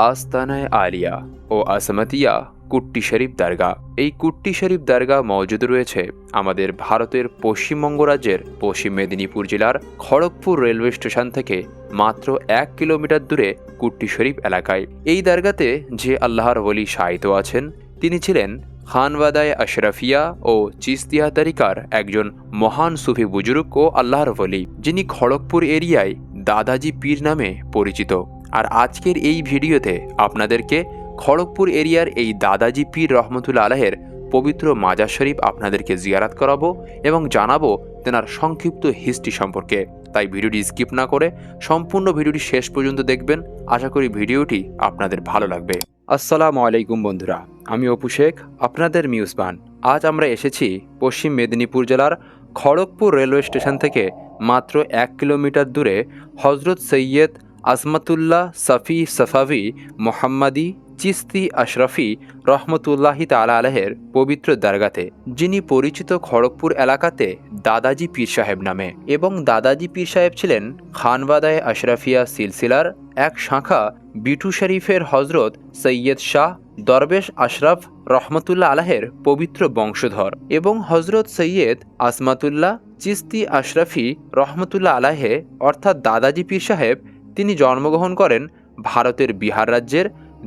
আস্তানায়ে আলিয়া ও আসমাতিয়া কুট্টি শরীফ দরগা। এই কুট্টি শরীফ দরগা মওজুদ রয়েছে আমাদের ভারতের পশ্চিমবঙ্গ রাজ্যের পশ্চিম মেদিনীপুর জেলার খড়গপুর রেলওয়ে স্টেশন থেকে মাত্র 1 কিলোমিটার দূরে কুট্টি শরীফ এলাকায়। এই দরগাতে যে আল্লাহর ওলি শায়িত আছেন তিনি ছিলেন খানওয়াদায়ে আশরাফিয়া ও চিস্তিয়া তরিকার একজন মহান সুফি বুজুর্গ ও আল্লাহর ওলি, যিনি খড়গপুর এরিয়ায় দাদাজি পীর নামে পরিচিত। আর আজকের এই ভিডিওতে আপনাদেরকে খড়গপুর এরিয়ার এই দাদাজি পীর রহমতুল্লাহ আলাহের পবিত্র মাজার শরীফ আপনাদেরকে জিয়ারাত করাবো এবং জানাবো তেনার সংক্ষিপ্ত হিস্ট্রি সম্পর্কে। তাই ভিডিওটি স্কিপ না করে সম্পূর্ণ ভিডিওটি শেষ পর্যন্ত দেখবেন। আশা করি ভিডিওটি আপনাদের ভালো লাগবে। আসসালামু আলাইকুম বন্ধুরা, আমি অপু শেখ, আপনাদের মিউজবান। আজ আমরা এসেছি পশ্চিম মেদিনীপুর জেলার খড়গপুর রেলওয়ে স্টেশন থেকে মাত্র 1 কিলোমিটার দূরে হজরত সৈয়দ আজমাতুল্লাহ সাফি সাফাভি মোহাম্মদী চিস্তি আশরাফি রহমতুল্লাহি তাআলা আলাহের পবিত্র দরগাতে, যিনি পরিচিত খড়গপুর এলাকাতে দাদাজি পীর সাহেব নামে। এবং দাদাজি পীর সাহেব ছিলেন খানওয়াদায়ে আশরাফিয়া সিলসিলার এক শাখা বিটু শরীফের হজরত সৈয়দ শাহ দরবেশ আশরাফ রহমতুল্লাহ আলাহের পবিত্র বংশধর। এবং হজরত সৈয়দ আসমাতুল্লাহ চিস্তি আশরাফি রহমতুল্লাহ আলাহে অর্থাৎ দাদাজি পীর সাহেব, তিনি জন্মগ্রহণ করেন ভারতের বিহার রাজ্যের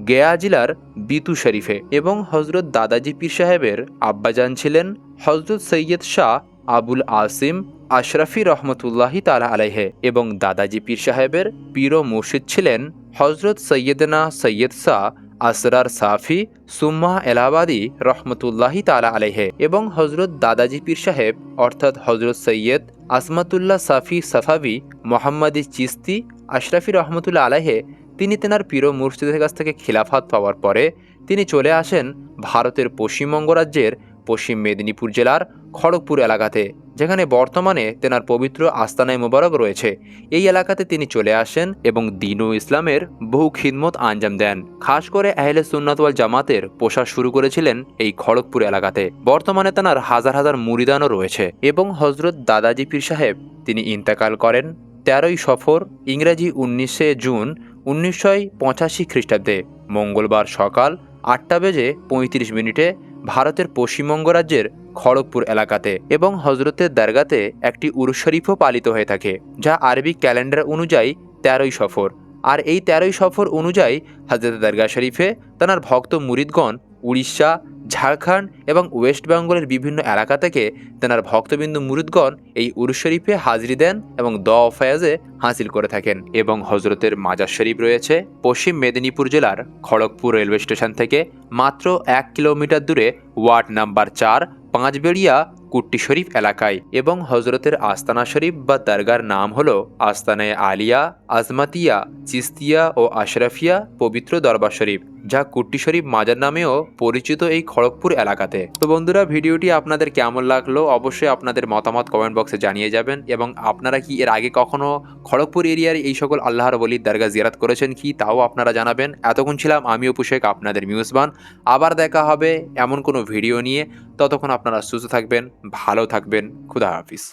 গয়া জেলার বিতু শরীফে। এবং হজরত দাদাজি পীর সাহেবের আব্বাজান ছিলেন হজরত সৈয়দ শাহ আবুল আসিম আশরাফি রহমতুল্লাহি তাআলা আলাইহে। এবং দাদাজি পীর সাহেবের পীর ও মুর্শিদ ছিলেন হজরত সৈয়দনা সৈয়দ শাহ আসরার সাফি সুম্মা এলাহাবাদী রহমতুল্লাহি তাআলা আলাইহে। এবং হজরত দাদাজি পীর সাহেব অর্থাৎ হজরত সৈয়দ আসমাতুল্লাহ সাফি সাফাভি মোহাম্মদী চিস্তি আশরাফি রহমতুল্লাহ আলাইহে, তিনি তেনার পীর ও মুর্শিদের কাছ থেকে খিলাফত পাওয়ার পরে তিনি চলে আসেন ভারতের পশ্চিমবঙ্গ রাজ্যের পশ্চিম মেদিনীপুর জেলার খড়গপুর এলাকাতে, যেখানে বর্তমানে তেনার পবিত্র আস্তানায়ে মোবারক রয়েছে। এই এলাকাতে তিনি চলে আসেন এবং দ্বীন ও ইসলামের বহু খিদমত আঞ্জাম দেন। খাস করে আহলে সুন্নাত ওয়াল জামাতের প্রসার শুরু করেছিলেন এই খড়গপুর এলাকাতে। বর্তমানে তেনার হাজার হাজার মুরিদানও রয়েছে। এবং হজরত দাদাজি পীর সাহেব তিনি ইন্তেকাল করেন 13ই সফর ইংরেজি 19শে জুন 1985 খ্রিস্টাব্দে মঙ্গলবার সকাল 8:35 ভারতের পশ্চিমবঙ্গ রাজ্যের খড়গপুর এলাকাতে। এবং হজরতের দরগাতে একটি উরুস শরীফও পালিত হয়ে থাকে, যা আরবি ক্যালেন্ডার অনুযায়ী 13ই সফর। আর এই 13ই সফর অনুযায়ী হজরত দরগা শরীফে তেনার ভক্ত মুরিদগণ উড়িষ্যা, ঝাড়খণ্ড এবং ওয়েস্ট বেঙ্গলের বিভিন্ন এলাকা থেকে তেনার ভক্তবিন্দু মুরিদগণ এই উরুস শরীফে হাজিরি দেন এবং দোয়া ও ফয়েজে হাসিল করে থাকেন। এবং হজরতের মাজার শরীফ রয়েছে পশ্চিম মেদিনীপুর জেলার খড়গপুর রেলওয়ে স্টেশন থেকে মাত্র 1 কিলোমিটার দূরে ওয়ার্ড নাম্বার 4 পাঁচবেড়িয়া কুট্টি শরীফ এলাকায়। এবং হজরতের আস্তানা শরীফ বা দরগার নাম হলো আস্তানায়ে আলিয়া, আজমাতিয়া, চিস্তিয়া ও আশরাফিয়া পবিত্র দরবার শরীফ, যা কুট্টি শরীফ মাজার নামেও পরিচিত এই খড়গপুর এলাকাতে। তো বন্ধুরা, ভিডিওটি আপনাদের কেমন লাগলো অবশ্যই আপনাদের মতামত কমেন্ট বক্সে জানিয়ে যাবেন। এবং আপনারা কি এর আগে কখনো খড়গপুর এরিয়ার এই সকল আল্লাহর ওলির দরগা জিয়ারত করেছেন কি, তাও আপনারা জানাবেন। এতক্ষণ ছিলাম আমি অপু শেখ, আপনাদের মিউজবান। আবার দেখা হবে এমন কোনো ভিডিও নিয়ে। ততক্ষণ আপনারা সুস্থ থাকবেন, ভালো থাকবেন। খুদা হাফিজ।